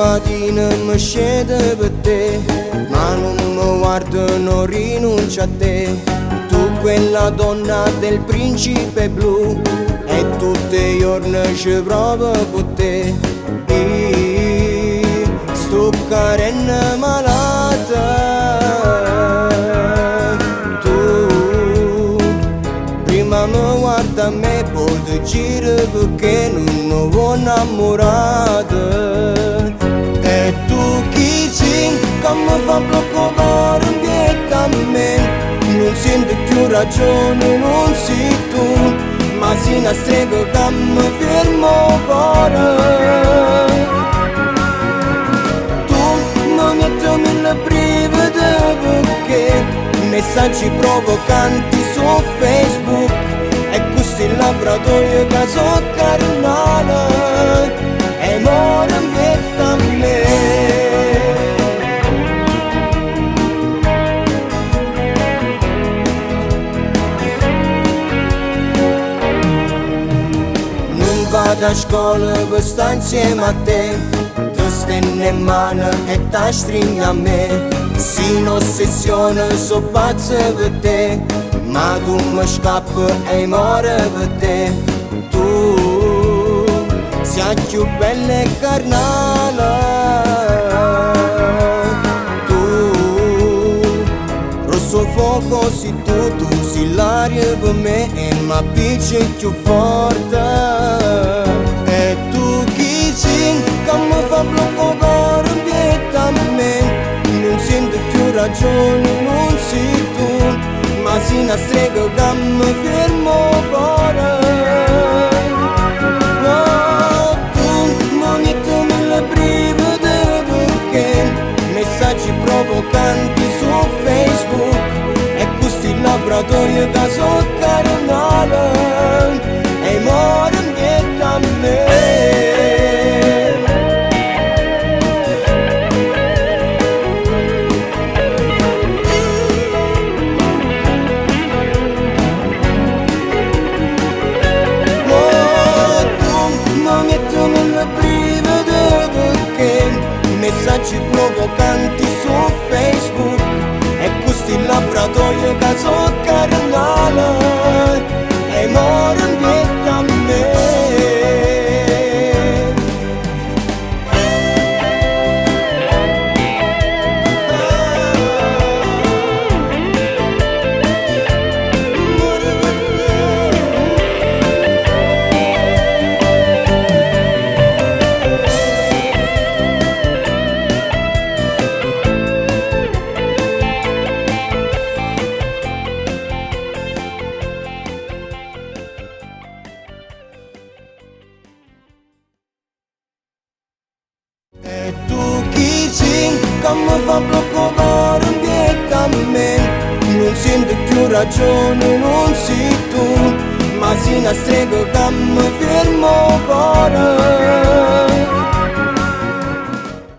mattina mi scende per te, ma non mi guardo, non rinuncio a te. Tu quella donna del principe blu, e tutti i giorni ci provo con te. E sto carena malata, tu prima mi guarda a me, poi ti giri perché non mi vuoi innamorata. E tu chi sei che mi fa blocco cuore in pietta a me? Non sento più ragione, non sei tu, ma sei una strega che mi fermo cuore. Tu mi metti mille brividi perché messaggi provocanti su Facebook, e questi laboratori che sono carnale e muore in pietta a me. Vado a scuola per stare insieme a te, ti stendo in mano e ti stringi a me. Sì, un'ossessione, so pazzo per te, ma tu mi scappi e muore per te. Tu sei più bella e carnale, tu rosso fuoco sei tu sei l'aria per me e mi appicci più forte. E tu chi sei che mi fa blocco cuore in pietta a me? Non sento più ragione, non sei tu, ma sei una strega che mi fermo cuore. Oh, tu mi metti mille brividi perché messaggi provocanti su Facebook, e questi laboratori che sono carnale e muore in pietta a me. Oh, tu mi metti mille brividi perché messaggi provocanti su Facebook, e questi laboratori che sono carnale e muore in pietta a me. E tu chi sei che mi fa blocco cuore in pietta a me? Non sento più ragione, non sei tu, ma sei una strega che mi fermo cuore.